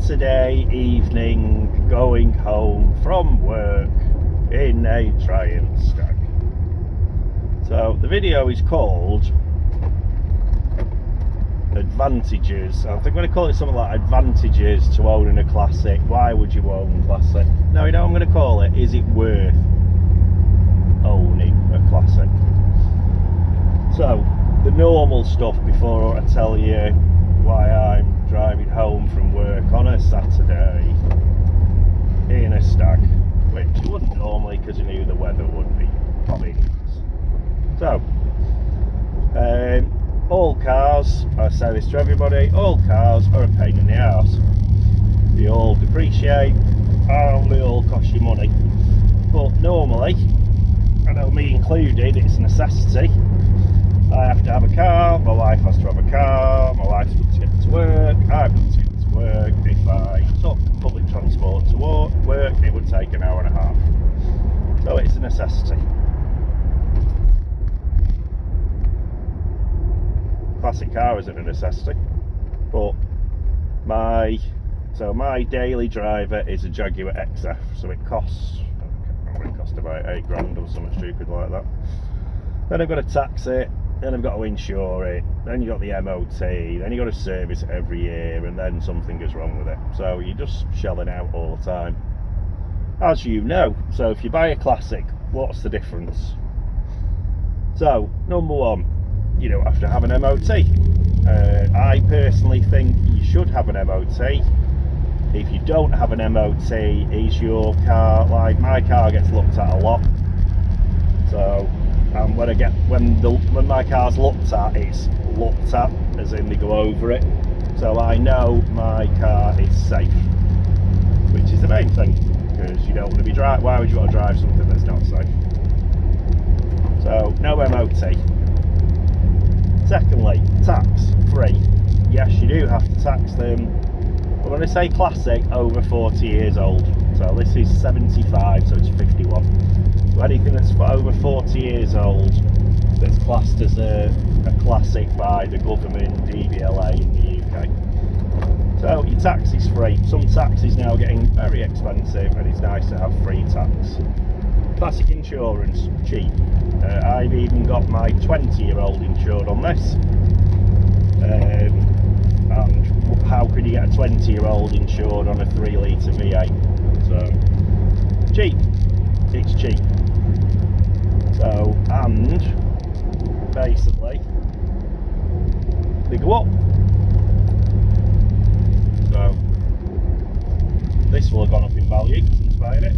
Saturday evening, going home from work in a Triumph Stag. So the video is called Advantages. I think I'm going to call it something like Advantages to owning a classic. Why would you own a classic? No, you know what I'm going to call it? Is it worth owning a classic? So the normal stuff before I tell you why I'm driving home from work on a Saturday in a Stag, which you wouldn't normally because you knew the weather would be convenient. So all cars, I say this to everybody, all cars are a pain in the arse. They all depreciate and they all cost you money. But normally, I know me included, it's a necessity. I have to have a car, my wife has to have a car, my wife's got to get to work, I've got to get to work. If I took public transport to work, it would take an hour and a half. So it's a necessity. Classic car isn't a necessity, but my daily driver is a Jaguar XF, so it costs, I can't remember, it cost about £8 or something stupid like that. Then I've got to tax it, then I've got to insure it, then you've got the MOT, then you've got to service it every year, and then something goes wrong with it. So you're just shelling out all the time, as you know. So if you buy a classic, what's the difference? So number one, you don't have to have an MOT. I personally think you should have an MOT. If you don't have an MOT, is your car, like my car gets looked at a lot. So when my car's looked at, it's looked at as in they go over it. So I know my car is safe, which is the main thing, because you don't want to be why would you want to drive something that's not safe? So no MOT. Secondly, tax free. Yes, you do have to tax them. But when I say classic, over 40 years old. So this is 75, so it's 51. So anything that's over 40 years old that's classed as a classic by the government, DVLA in the UK. So your tax is free. Some tax is now getting very expensive, and it's nice to have free tax. Classic insurance, cheap. I've even got my 20-year-old insured on this. And how could you get a 20-year-old insured on a 3-litre V8? So, cheap. It's cheap. So, and basically, they go up. So, this will have gone up in value since buying it.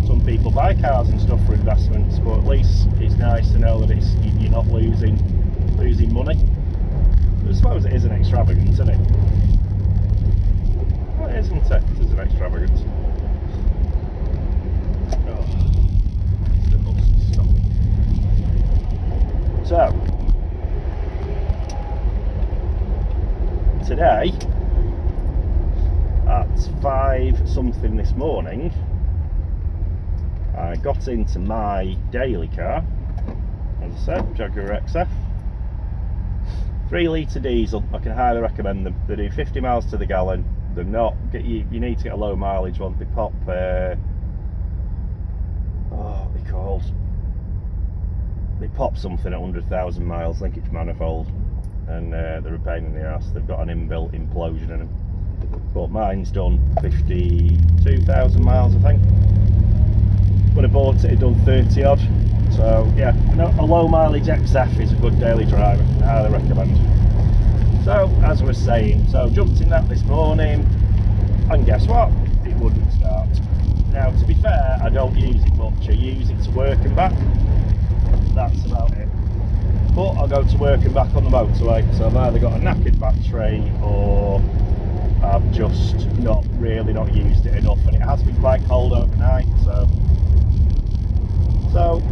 Some people buy cars and stuff for investments, but at least it's nice to know that you're not losing money. I suppose it is an extravagance, isn't it? Well, it isn't it? It is an extravagance. Oh, the bus is stopping. So, today at 5 something this morning, I got into my daily car, as I said, Jaguar XF, 3-litre diesel. I can highly recommend them. They do 50 miles to the gallon. They're not, you need to get a low mileage one. They pop, what are they called? They pop something at 100,000 miles, I think it's manifold, and they're a pain in the arse. They've got an inbuilt implosion in them. But mine's done 52,000 miles, I think. When I bought it, it done 30 odd. So yeah, a low mileage XF is a good daily driver. I highly recommend. So as I was saying, so jumped in that this morning, and guess what? It wouldn't start. Now to be fair, I don't use it much. I use it to work and back. That's about it. But I'll go to work and back on the motorway. So I've either got a knackered battery or I've just not used it enough, and it has been quite cold overnight. So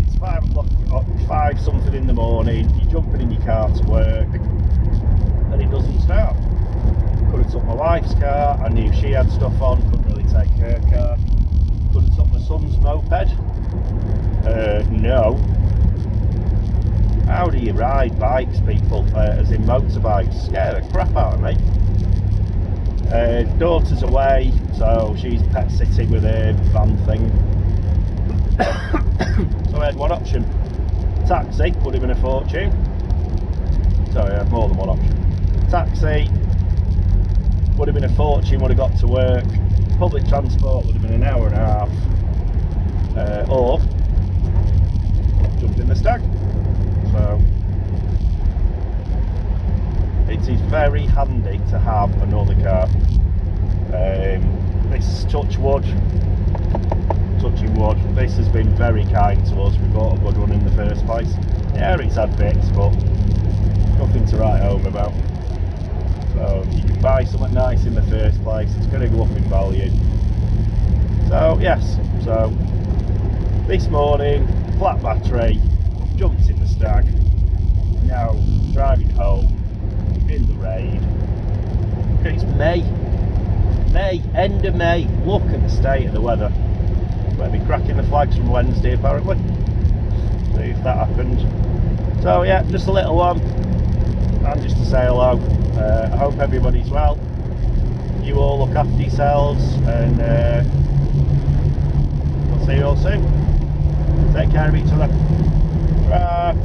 it's 5 o'clock, 5 something in the morning, you're jumping in your car to work, and it doesn't start. Could have took my wife's car, I knew she had stuff on, couldn't really take her car. Could have took my son's moped. No. How do you ride bikes, people, as in motorbikes? Scare the crap out of me. Daughter's away, so she's pet sitting with her van thing. So I had one option. Taxi would have been a fortune. Sorry, I had more than one option. Taxi would have been a fortune, would have got to work. Public transport would have been an hour and a half. Or jumped in the Stag. So it is very handy to have another car. This touching wood, this has been very kind to us. We bought a good one in the first place. Yeah, it's had bits, but nothing to write home about. So if you can buy something nice in the first place, it's going to go up in value. So yes, so this morning, flat battery, jumped in the Stag, now driving home in the rain. It's May, end of May. Look at the state of the weather. We'll be cracking the flags from Wednesday apparently. See if that happened. So yeah, just a little one, and just to say hello. I hope everybody's well. You all look after yourselves, and we'll see you all soon. Take care of each other. Bye.